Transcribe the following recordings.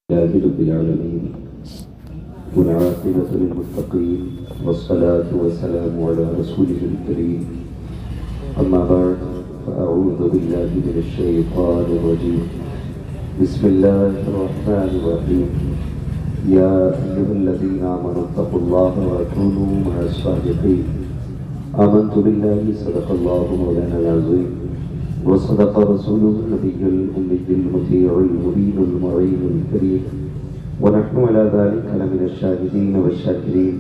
لله رب العالمين والعاقبة للمتقين والصلاة والسلام على رسوله الكريم أما بعد فأعوذ بالله من الشيطان الرجيم بسم الله الرحمن الرحيم يا أيها الذين آمنوا اتقوا الله وكونوا مع الصادقين آمنت بالله صدق الله مولانا العظيم وصدق رسوله النبي الأمي المطيع المبين المعين الكريم ونحن على ذلك لمن الشاهدين والشاكرين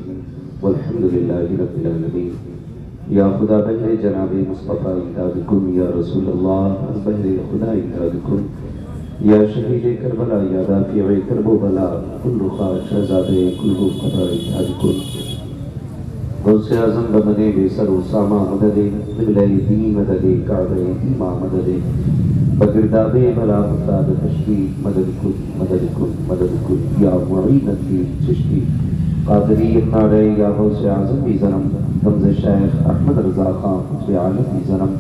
والحمد لله رب العالمين یا خدا بہر جناب مصطفیٰ امدادکم یا رسول اللہ بہر خدا امدادکم یا شہید کربلا یا دافع کرب و بلا کل خواہ شہزاد کل قطع امدادکم غوث اعظم بمد بے سر و سامہ مدد قبلہ دین مدد کعبہ ایمہ مدد بگرداب بلا مقداد تشکی مدد کن یا معین الدین چشتی قادری نارے یا غوث اعظم بی ظلم رمز شیخ احمد رضا خان قطب عالم بی ظلم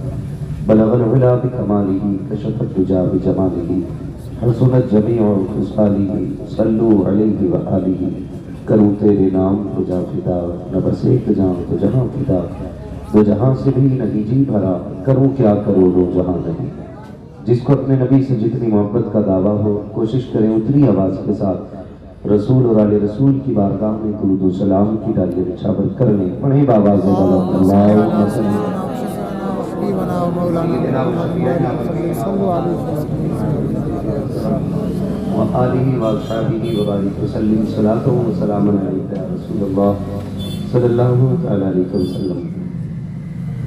بلغ العلا بکمالہ کشف الدجا بجمالہ حسنت جمیع خصالہ صلو علیہ وآلہ کروں تیرے نام کو جا فدا نہ بس ایک جان تو جہاں فدا دو جہاں سے بھی نہیں جی بھرا کروں کیا کرو دو جہاں نہیں جس کو اپنے نبی سے جتنی محبت کا دعویٰ ہو کوشش کریں اتنی آواز کے ساتھ رسول اور آل رسول کی بارگاہ میں درود و سلام کی ڈالیاں نچھاور کرنے پڑھیں بآواز بلند اللہم صلی وآلہ وآصحابہ وبارک وسلم صلاۃ و سلام علیک یا رسول اللہ صلی اللہ علیہ وسلم۔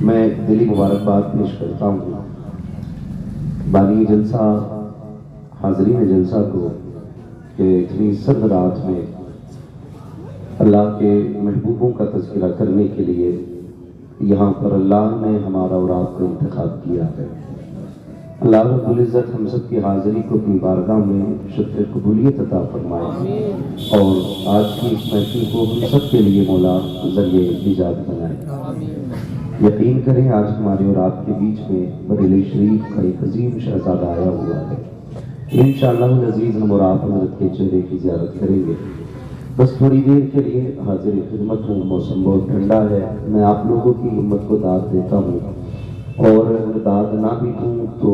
میں دلی مبارکباد پیش کرتا ہوں بانی جلسہ حاضرین جلسہ کو کہ اتنی سرد رات میں اللہ کے محبوبوں کا تذکرہ کرنے کے لیے یہاں پر اللہ نے ہمارا اور آپ کو انتخاب کیا ہے۔ اللہ رب العزت ہم سب کی حاضری کو اپنی بارگاہ میں شکر قبولیت عطا فرمائے اور آج کی اس محفل کو ہم سب کے لیے مولا ذریعہ نجات بنائے۔ یقین کریں آج ہمارے اور آپ کے بیچ میں بریلی شریف کا ایک عظیم شہزادہ آیا ہوا ہے۔ انشاءاللہ العزیز ہم اور آپ حضرت کے چہرے کی زیارت کریں گے۔ بس تھوڑی دیر کے لیے حاضر خدمت ہوں، موسم بہت ٹھنڈا ہے، میں آپ لوگوں کی ہمت کو داد دیتا ہوں اور داد نہ بھی دوں تو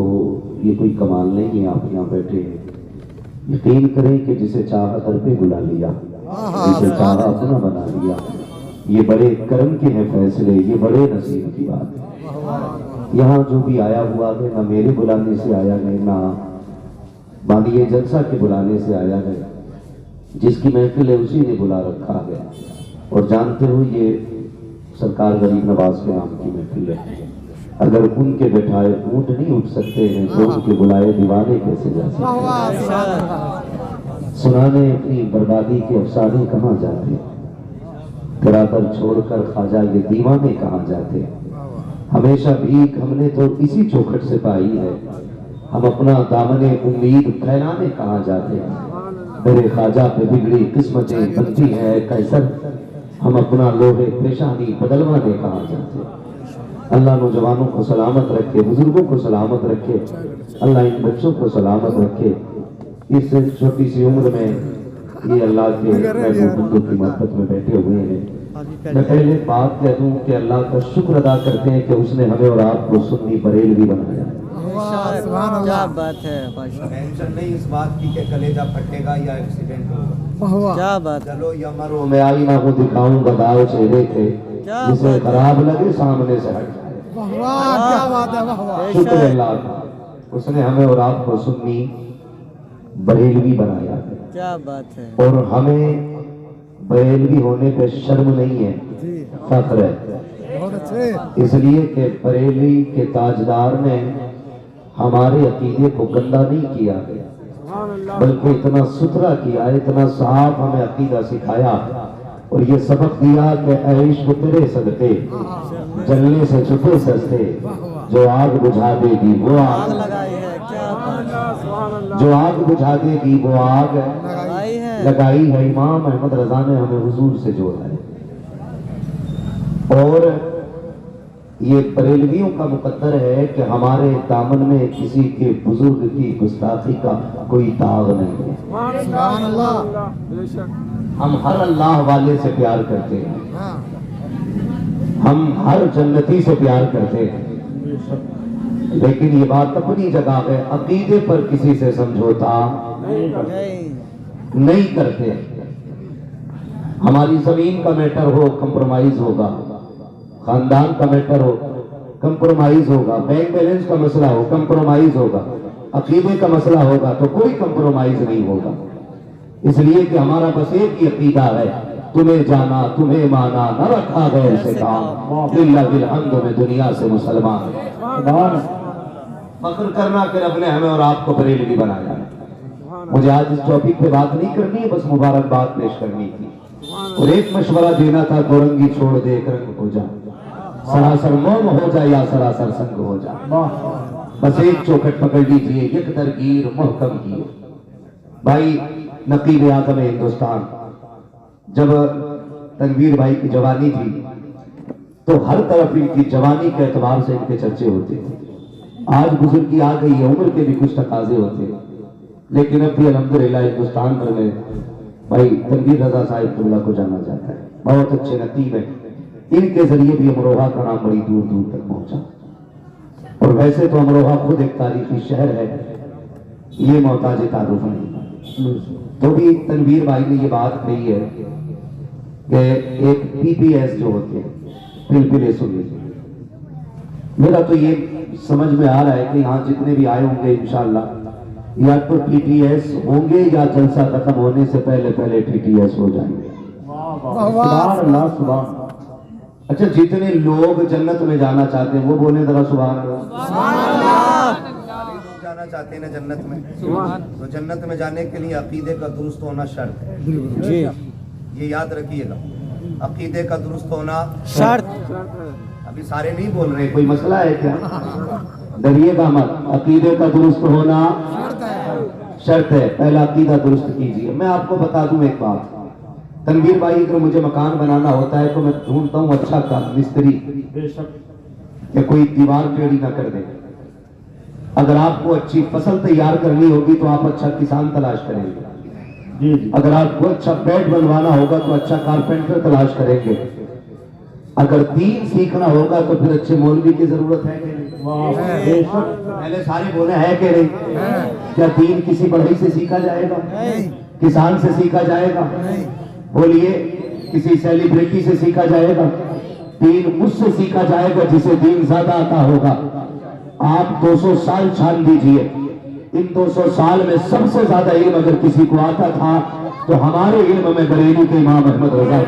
یہ کوئی کمال نہیں ہے، آپ یہاں بیٹھے ہیں۔ یقین کریں کہ جسے چاہا در پہ بلا لیا، جسے چاہا اپنا بنا لیا، یہ بڑے کرم کے ہیں فیصلے، یہ بڑے نصیب کی بات ہے۔ یہاں جو بھی آیا ہوا ہے نہ میرے بلانے سے آیا ہے نہ بانی جلسہ کے بلانے سے آیا ہے، جس کی محفل ہے اسی نے بلا رکھا ہے۔ اور جانتے ہو یہ سرکار غریب نواز کے نام کی محفل ہے، اگر ان کے بٹھائے اونٹ نہیں اٹھ سکتے ہیں تو ان کے بلائے دیوانے کیسے جا سکتے ہیں؟ سنانے اپنی بربادی کے افسانے کہاں جاتے ہیں؟ برابر چھوڑ کر خواجہ یہ دیوانے کہاں جاتے ہیں؟ ہمیشہ بھیک ہم نے تو اسی چوکھٹ سے پائی ہے، ہم اپنا دامن امید پھیلانے کہاں جاتے ہیں؟ میرے خواجہ پہ بگڑی قسمتیں بنتی ہیں قیصر، ہم اپنا لوہے پیشانی بدلوانے کہاں جاتے ہیں؟ اللہ نوجوانوں کو سلامت رکھے، بزرگوں کو سلامت رکھے، اللہ ان بچوں کو سلامت رکھے۔ اس چھوٹی سی عمر میں یہ اللہ کے محبوب بندوں کی محبت میں بیٹھے ہوئے ہیں۔ میں پہلے بات کہہ دوں کہ اللہ کا شکر ادا کرتے ہیں کہ اس نے ہمیں اور آپ کو سنی بریلوی بنایا۔ کیا بات ہے، ٹینشن نہیں اس بات کی کہ کلیجہ پھٹے گا یا ایکسیڈنٹ ہوگا، کیا بات ہے، چلو یا مرو میں آئینہ کو دکھاؤں گا داؤ چہرے کے، جسے خراب لگے سامنے سے ہٹ جائے۔ شکر اللہ کا، اس نے ہمیں اور آپ کو سنی بریلوی بنایا ہے، کیا بات ہے، اور ہمیں بریلوی ہونے پہ شرم نہیں ہے، فخر ہے۔ اس لیے کہ بریلوی کے تاجدار نے ہمارے عقیدے کو گندہ نہیں کیا بلکہ اتنا ستھرا کیا، اتنا صاف ہمیں عقیدہ سکھایا اور یہ سبق دیا کہ اے عشق تیرے صدقے جلنے سے چھپے سستے، جو آگ بجھا دے گی وہ آگ لگائی ہے، کیا بات ہے، جو آگ بجھا دے گی وہ آگ لگائی ہے۔ امام احمد رضا نے ہمیں حضور سے جوڑا ہے اور یہ بریلویوں کا مقدر ہے کہ ہمارے دامن میں کسی کے بزرگ کی گستاخی کا کوئی داغ نہیں ہے. سبحان اللہ. ہم ہر اللہ والے سے پیار کرتے ہیں, ہم ہر جنتی سے پیار کرتے ہیں, لیکن یہ بات اپنی جگہ ہے, عقیدے پر کسی سے سمجھوتا نہیں کرتے. ہماری زمین کا میٹر ہو کمپرومائز ہوگا, خاندان کا میٹر ہو کمپرومائز ہوگا, بینک بیلنس کا مسئلہ ہو کمپرومائز ہوگا, عقیدے کا مسئلہ ہوگا تو کوئی کمپرومائز نہیں ہوگا. اس لیے کہ ہمارا بس ایک ہی عقیدہ ہے, تمہیں جانا تمہیں مانا نہ رکھا غیر سے کام, للہ بالحمد میں دنیا سے مسلمان. فخر کرنا کہ رب نے ہمیں اور آپ کو بریلوی بنایا. مجھے آج اس ٹاپک پہ بات نہیں کرنی ہے, بس مبارکباد پیش کرنی تھی اور ایک مشورہ دینا تھا, دو رنگی چھوڑ دے ایک رنگ ہو جا, سراسر موم ہو جا یا سراسر سنگ ہو جا. بس ایک چوکھٹ پکڑ لیجیے, یک درگیر محکم کیے. بھائی نقیب اعظم ہندوستان, جب تنویر بھائی کی جوانی تھی تو ہر طرف ان کی جوانی کے اعتبار سے ان کے چرچے ہوتے تھے. آج بزرگی آ گئی ہے, عمر کے بھی کچھ تقاضے ہوتے ہیں, لیکن اب بھی الحمدللہ ہندوستان بھر میں بھائی تنویر رضا صاحب اللہ کو جانا جاتا ہے. بہت اچھے نقیب ہیں, ان کے ذریعے بھی امروہہ کا نام بڑی دور دور تک پہنچا. اور ویسے تو امروہہ خود ایک تاریخی شہر ہے, یہ محتاج تعارف نہیں. تو بھی تنویر بھائی نے یہ بات کہی ہے کہ ایک پی پی ایس جو ہوتے ہیں پلپلے سنی, میرا تو یہ سمجھ میں آ رہا ہے کہ یہاں جتنے بھی آئے ہوں گے انشاءاللہ یا تو ٹی ٹی ایس ہوں گے یا جلسہ ختم ہونے سے پہلے ٹی ٹی ایس ہو جائیں گے. سبحان اللہ سبحان. اچھا جتنے لوگ جنت میں جانا چاہتے ہیں وہ بولیں ذرا سبحان اللہ. جانا چاہتے ہیں نا جنت میں, تو جنت میں جانے کے لیے عقیدے کا درست ہونا شرط ہے. جی یہ یاد رکھیے گا, عقیدے کا درست ہونا شرط. ابھی سارے نہیں بول رہے, کوئی مسئلہ ہے کیا؟ ڈریے گا مت, عقیدے کا درست ہونا شرط ہے. پہلا عقیدہ درست کیجیے. میں آپ کو بتا دوں ایک بات, تنویر بھائی اگر مجھے مکان بنانا ہوتا ہے تو میں ڈھونڈتا ہوں اچھا کام مستری کہ کوئی دیوار ٹیڑھی نہ کر دے. اگر آپ کو اچھی فصل تیار کرنی ہوگی تو آپ اچھا کسان تلاش کریں گے. اگر آپ کو اچھا بیڈ بنوانا ہوگا تو اچھا کارپینٹر تلاش کریں گے. اگر دین سیکھنا ہوگا تو پھر اچھے مولوی کی ضرورت ہے کہ نہیں؟ پہلے سارے بولے ہے کہ نہیں؟ کیا دین کسی بڑھئی سے سیکھا جائے گا, کسان سے سیکھا جائے گا, بولیے کسی سیلیبریٹی سے سیکھا جائے گا؟ دین اس سے سیکھا جائے گا جسے دین زیادہ عطا ہوگا. آپ 200 سال چھان دیجئے, ان 200 سال میں سب سے زیادہ علم اگر کسی کو آتا تھا تو ہمارے علم میں بریلی کے امام احمد رضا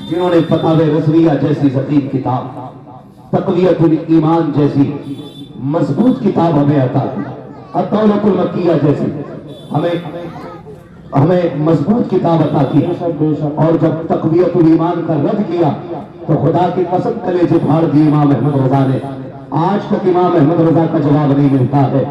جنہوں نے فتاوی رضویہ جیسی ضخیم کتاب, تقویت الایمان جیسی مضبوط کتاب ہمیں عطا کی, الدولۃ المکیہ جیسی ہمیں مضبوط کتاب عطا کی. اور جب تقویت الایمان کا رد کیا تو خدا کی قسم کلیجے پھاڑ دی امام احمد رضا نے. آج تک امام احمد رضا کا جواب نہیں ملتا ہے.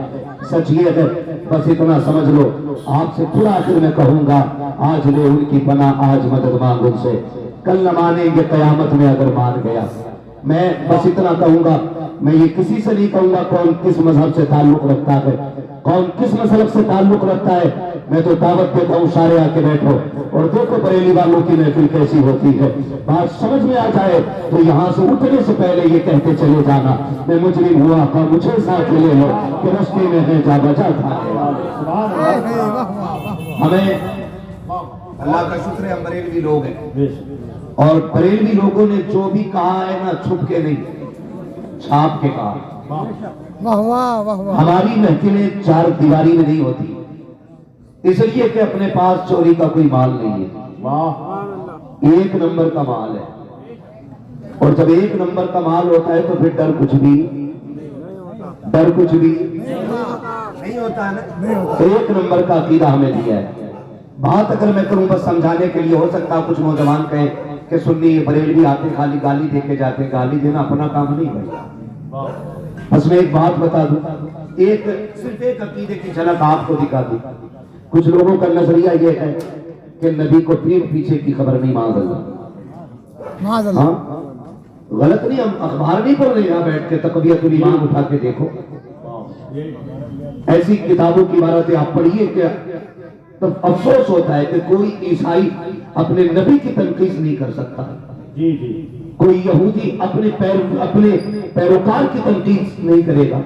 سچ یہ ہے, بس اتنا سمجھ لو. آپ سے پورا آخر میں کہوں گا, آج لے ان کی پناہ, آج مدد مانگ ان سے, کل نہ مانیں گے قیامت میں اگر مان گیا. میں بس اتنا کہوں گا, میں یہ کسی سے نہیں کہوں گا کون کس مذہب سے تعلق رکھتا ہے, کون کس مسلک سے تعلق رکھتا ہے. میں تو دعوت دیتا ہوں سارے آ کے بیٹھو اور دیکھو بریلی والوں کی محفل کیسی ہوتی ہے. بات سمجھ میں آ جائے تو یہاں سے اٹھنے سے پہلے یہ کہتے چلے جانا, میں مجرم ہوا کا مجھے ساتھ لے لو کہ رستے میں ہے جا بجا تھا. ہمیں اللہ کا شکر ہے ہم بریلوی لوگ ہیں, اور بریلوی لوگوں نے جو بھی کہا ہے نا چھپ کے نہیں, چھاپ کے کہا. ہماری محفلیں چار دیواری میں نہیں ہوتی, اس لیے کہ اپنے پاس چوری کا کوئی مال نہیں ہے, ایک نمبر کا مال ہے. اور جب ایک نمبر کا مال ہوتا ہے تو پھر ڈر کچھ بھی نہیں ہوتا ہے نا. ایک نمبر کا عقیدہ ہمیں دیا ہے. بات اگر میں کروں بس سمجھانے کے لیے, ہو سکتا کچھ نوجوان کہیں کہ سنی بریلوی آتے خالی گالی دے کے جاتے. گالی دینا اپنا کام نہیں بھائی. بس میں ایک بات بتا دوں, صرف ایک عقیدے کی جھلک آپ کو دکھا دوں. کچھ لوگوں کا نظریہ یہ ہے کہ نبی کو پیٹھ پیچھے کی خبر نہیں, معاذ اللہ. معاذ اللہ. ہاں غلط نہیں، ہم اخبار نہیں پڑھ رہے یہاں بیٹھ کے، تقویۃ الایمان اٹھا کے دیکھو، ایسی کتابوں کی عبارتیں آپ پڑھیے کہ تو افسوس ہوتا ہے کہ کوئی عیسائی اپنے نبی کی تنقید نہیں کر سکتا، کوئی یہودی اپنے پیروکار کی تنقید نہیں کرے گا،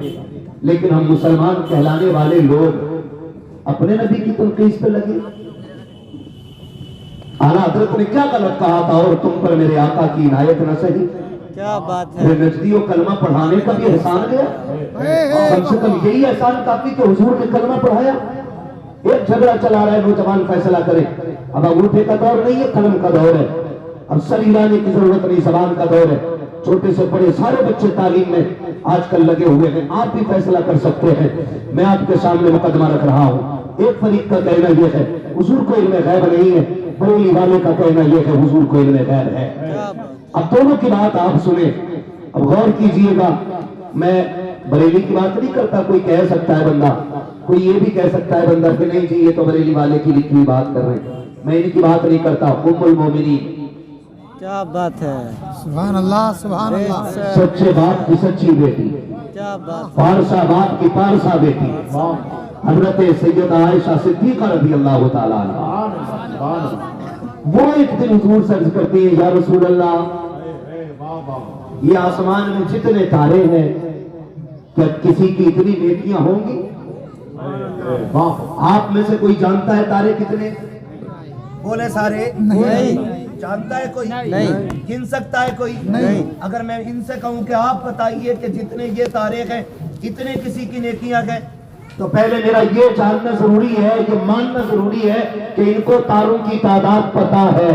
لیکن ہم مسلمان کہلانے والے لوگ اپنے نبی کی تنقید پہ لگے. اعلیٰ حضرت نے کیا غلط کہا تھا، اور تم پر میرے آقا کی عنایت نہ سہی. کیا بات ہے. میرے نجدیوں کلمہ پڑھانے کا بھی احسان گیا، کم سے کم یہی احسان کافی کہ حضور نے کلمہ پڑھایا. ایک جھگڑا چلا رہا ہے، نوجوان فیصلہ کرے، اب انگوٹھے کا دور نہیں ہے، قلم کا دور ہے. اب سر ہلانے کی ضرورت نہیں، زبان کا دور ہے. چھوٹے سے بڑے سارے بچے تعلیم میں آج کل لگے ہوئے ہیں، آپ بھی فیصلہ کر سکتے ہیں. میں آپ کے سامنے مقدمہ رکھ رہا ہوں. ایک فریق کا کہنا یہ ہے حضور کو علم غیب نہیں ہے، بریلی والے کا کہنا یہ ہے حضور کو علم غیب ہے. اب دونوں کی بات آپ سنیں، اب غور کیجئے گا. میں بریلی کی بات نہیں کرتا، کوئی کہہ سکتا ہے بندہ، کوئی یہ بھی کہہ سکتا ہے بندہ کہ نہیں جی یہ تو بریلی والے کی لکھی ہوئی بات کر رہے ہیں. میں ان کی بات نہیں کرتا. ام المومنین، کیا بات ہے. سبحان اللہ سبحان اللہ. سچے باپ کی سچی بیٹی، کیا بات. پارسا باپ کی پارسا بیٹی، حضرت سیدہ عائشہ صدیقہ رضی اللہ تعالیٰ عنہ. وہ ایک دن حضور سے عرض کرتی ہیں یا رسول اللہ، یہ آسمان میں جتنے تارے ہیں کیا کسی کی اتنی نیکیاں ہوں گی؟ آپ میں سے کوئی جانتا ہے تارے کتنے؟ بولے سارے نہیں. جانتا ہے کوئی؟ نہیں. گن سکتا ہے کوئی؟ نہیں. اگر میں ان سے کہوں کہ آپ بتائیے کہ جتنے یہ تارے ہیں اتنے کسی کی نیکیاں ہیں، تو پہلے میرا یہ جاننا ضروری ہے، یہ ماننا ضروری ہے کہ ان کو تاروں کی تعداد پتہ ہے.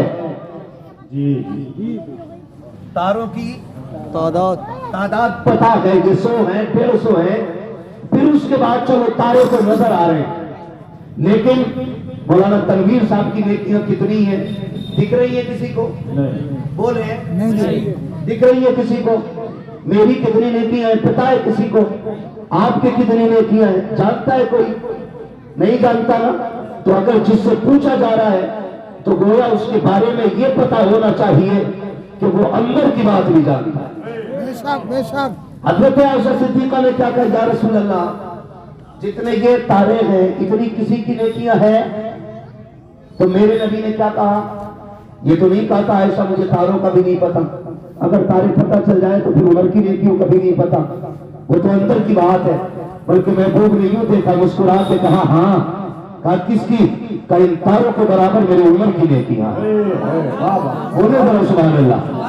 تاروں کی تعداد پتہ ہے، یہ 100 ہیں 150 ہیں. پھر اس کے بعد چلو تارے کو نظر آ رہے ہیں، لیکن مولانا تنویر صاحب کی نیکیاں کتنی ہیں؟ دکھ رہی ہے کسی کو؟ بولے نہیں. دکھ رہی ہے کسی کو؟ میری کتنی نیکیاں ہیں پتہ ہے کسی کو؟ آپ کے کتنی نیکیاں ہیں جانتا ہے کوئی؟ نہیں جانتا نا. تو اگر جس سے پوچھا جا رہا ہے تو گویا اس کے بارے میں یہ پتہ ہونا چاہیے کہ وہ اندر کی بات نہیں جانتا. بے شک بے شک. حضرت عائشہ صدیقہ نے کیا کہا یا رسول اللہ، جتنے یہ تارے ہیں اتنی کسی کی نیکیاں ہیں؟ تو میرے نبی نے کیا کہا؟ یہ تو نہیں کہا تھا عائشہ مجھے تاروں کا بھی نہیں پتا. اگر تارے پتہ چل جائے تو پھر عمر کی نیکیوں کا بھی نہیں پتا. وہ تو اندر کی بات ہے. بلکہ محبوب نے یوں دیکھا، مسکرا کے کہا ہاں. کہا کس کی؟ کہا ان تاروں کے برابر میرے عمر کی نیکیاں. بولے ذرا سبحان اللہ.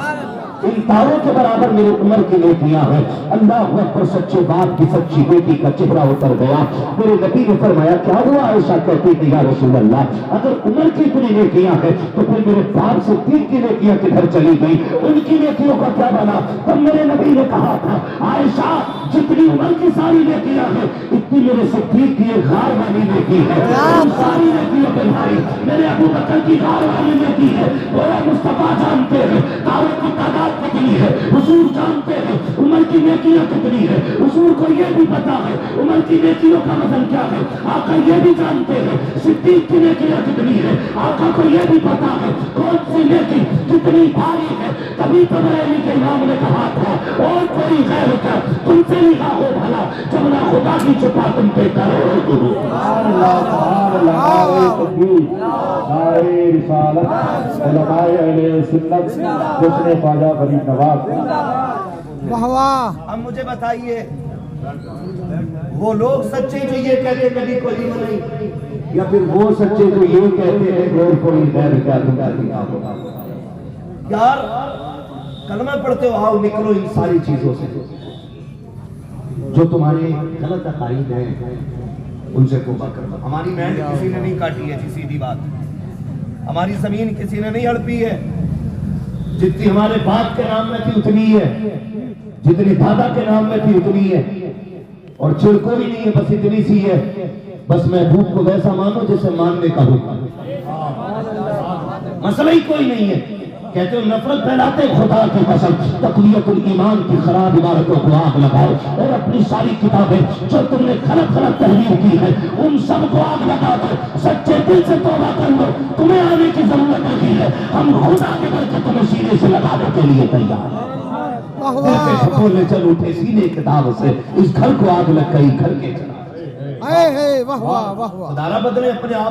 ان تاروں کے برابر میرے عمر کی نیکیاں ہیں. اللہ اکبر. سچے باپ کی سچی بیٹی کا چہرہ اتر گیا. میرے نبی نے فرمایا کیا ہوا؟ عائشہ کہتی تھی یا رسول اللہ اگر عمر کی اتنی نیکیاں ہیں تو پھر میرے باپ صدیق کی نیکیاں کدھر چلی گئی؟ ان کی نیکیوں کا کیا بنا؟ تب میرے نبی نے کہا تھا عائشہ جتنی عمر کی ساری نیکیاں ہیں اتنی میرے صدیق کی ایک غار والی نیکی ہے. ساری نیکیوں کے بھائی میرے ابو بکر کی غار والی نیکی ہے. وہ مصطفیٰ جانتے ہیں تاروں کی تعداد کتنی ہے، حضور جانتے ہیں عمر کی نیکیاں کتنی ہے. حضور کو یہ بھی پتا ہے عمر کی نیکیوں کا وزن کیا ہے. آقا یہ بھی جانتے ہیں صدیق کی نیکیاں کتنی ہے. آقا کو یہ بھی پتا ہے کون سی نیکی کتنی بھاری ہے. تبھی تو بریلی کے امام نے کہا تھا اور کوئی غیر کر تم سے نگاہ ہو بھلا جب نہ خدا کی چھپا تم پہ کرو. واہ واہ. اب مجھے بتائیے وہ لوگ سچے جو یہ کہتے ہیں نبی کو علم نہیں، یا پھر وہ سچے جو یہ کہتے ہیں غیر کوئی غیر کیا دیا ہوگا. یار کلمہ پڑھتے ہو آؤ نکلو ان ساری چیزوں سے جو تمہارے غلط عقائد ہیں ان سے توبہ کرنا. ہماری مینڈ کسی نے نہیں کاٹی ہے جی، سیدھی بات. ہماری زمین کسی نے نہیں ہڑپی ہے. جتنی ہمارے باپ کے نام میں تھی اتنی ہے، جتنی دادا کے نام میں تھی اتنی ہے. اور چھڑکو بھی نہیں ہے، بس اتنی سی ہے. بس محبوب کو ویسا مانو جیسے ماننے کا ہوگا. مسئلہ ہی کوئی نہیں ہے. کہتے ہو نفرت پھیلاتے خدا کی قسم تقویت الایمان کی خراب عبارتوں کو آگ لگاؤ اور اپنی ساری کتابیں جو تم نے غلط غلط تحریر کی ہے ان سب کو آگ لگا دو سچے دل سے توبہ کر لو تمہیں آنے کی ضرورت نہیں ہے ہم خدا کے گھر سے تمہیں سینے سے لگانے کے لیے تیار ہیں واہ دل پہ واہ کھپولے چل اٹھے سینے کتاب سے اس گھر کو آگ لگ گئی گھر کے چلا اے واہ واہ واہ واہ خدا نہ بدلے اپنے آپ